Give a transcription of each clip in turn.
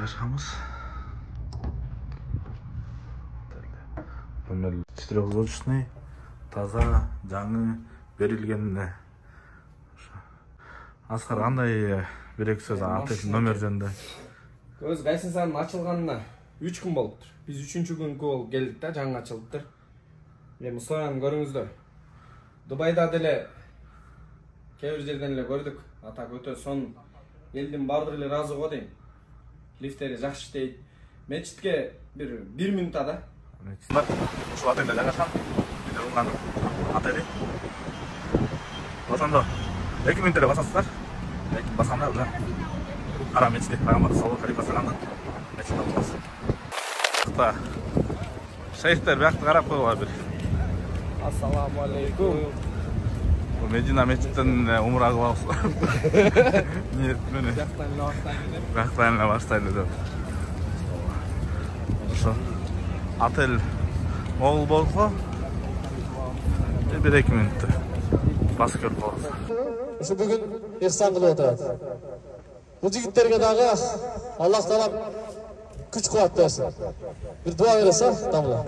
жайгашканбыз. Номер 400 таза, жаңы берилген. Аскар кандай бир-эки сөз аты номер жөнүндө? Көз Гайсынсанын ачылганына 3 күн болуптур. Биз 3-чү күнгө болуп келдик да, жаңы ачылыптыр. Эми условияны көрүңүздөр. Дубайда деле кээ бир жерден эле көрдүк. Атак өтө сонун. Элдин баардыгы эле ыраазы го дейм. Лифтери жакшы иштейт. Мечитке бир минутта да. Ушул отельде жайгашкан. Биде болгон отели. Ошондо 2 минутта эле басасыздар. Лейкин басканда уже Кара мечитте пайгамбар саллаллаху алейхи вассаламдын мечитте болобуз. Шейхтер биякты карап койгула бир. Ассаламу алейкум. Медина мечиттен умра кылабыз. Ниет менен. Бияктан эле баштайлы деп. Ошо отель могул болсо 1-2 минутта басып көрүп калабыз. Ушу бүгүн ихсан кылып отурат. Бул жигиттерге дагы Аллах таалам күч кубат берсин. Бир дуа бересиз, тамла.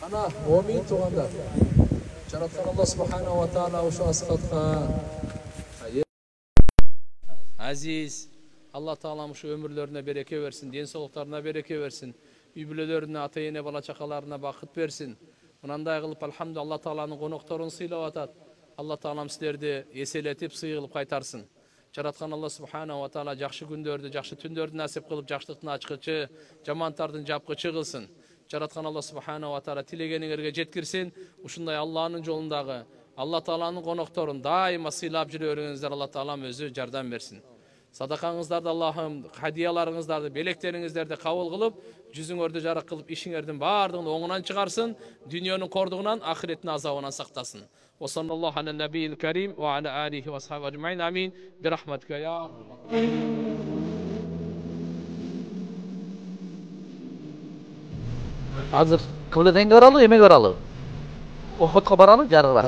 Ana mu'min tuğanlar. Жараткан Аллах субханаху ва таала ушу асхатка Aziz Allah Taalам ушу өмүрлөрүнө береке берсин, ден соолуктарына береке берсин, үй бүлөлөрүнө, ата-эне, бала чакаларына бакыт берсин. Мынандай кылып алхамду Алла Тааланын конокторун сыйлап атат. Алла Таалам силерди эселетип, сый кылып кайтарсын. Жараткан Аллах субханаху ва таала жакшы күндөрдү, жакшы түндөрдү насип кылып, жакшылыктын ачкычы, жамандардын жапкычы кылсын. Жараткан Аллах субханаху ва таала тилегениңерге жеткирсин. Ушундай Алланын жолундагы, Алла Тааланын конокторун дайыма сыйлап жүрө бериңиздер. Алла Таалам өзү жардам берсин. Садакаңыздарды Аллахым, хадияларыңыздарды, белектериңиздерди кабыл кылып, жүзүңөрдү жарык кылып, ишиңердин баардыгын оңунан чыгарсын, дүйнөнүн кордугунан, ахиреттин азабынан сактасын. Wa sallallahu ala nabiyil karim wa ala alihi wa ashabihi ajma'in. Amin. Bi rahmatika ya. Hazır kıbleden göralı, yemek göralı. Uhud'a baralı, jarı var.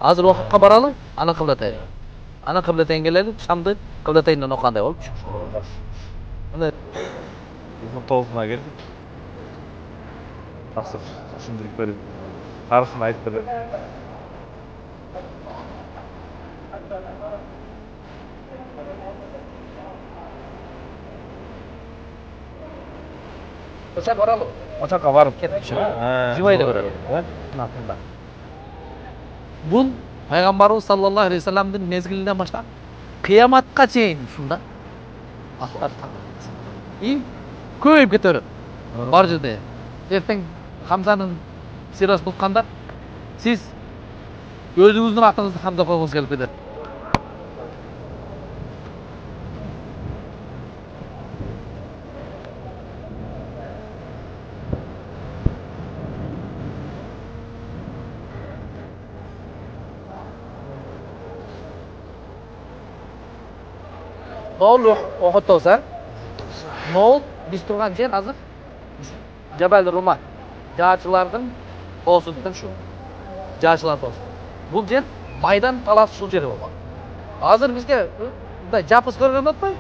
Hazır Uhud'a baralı, ana kıbleten. Ana kıbleten gelelim, Şam'da kıbleteyinden okanday olup. Ana Toluna geldik. Nasıl? Şimdilik böyle tarifini ayıttı. Sen baralı. Oçakka varıp ketmiş. Jibayda göralı. Nasılda? Bun Peygamberimiz sallallahu aleyhi ve sellem'in mezgilinden başka kıyamatqa çeyin şunda. Aslar İyi. Köyüp keterim. Бар жерде. Ертең Хамзанын сирас тутқанда сиз өзүңүздүн атыңызды Хамза койгуңуз келип кетет. Noğul Uhud olsa, Noğul biz turgan yer azır Jabal Ruma. Jaaçılardın olsundan şu. Jaaçılar olsun. Bu yer Maydan talaf şu yeri bolgan. Azır bizge da japız көргөн atpay.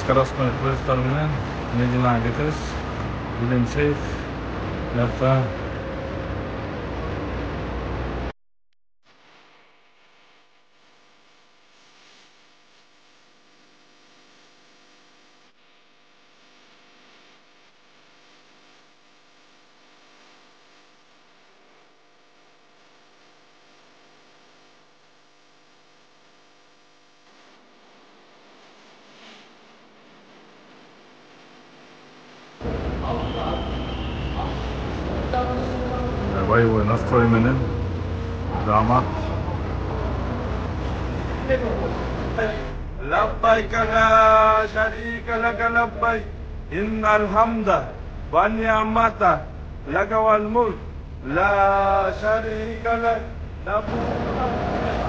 Скоростной поезддар менен Мединага кетебиз. Билем сейф, Яфа. Боевой настрой менен дамат. لبيك لا شريك لك لبيك إن الحمد والنعمة لك والملك لا شريك لك لبيك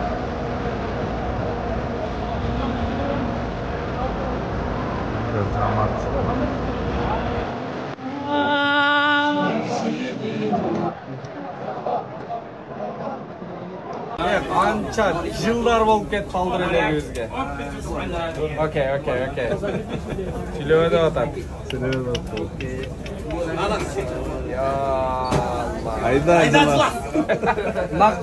Qancha yıllar bo'lib ketdi qoldirib o'zga. Okey. Сөйлеп o'tyapti. Ya Allah. Ayda. Naq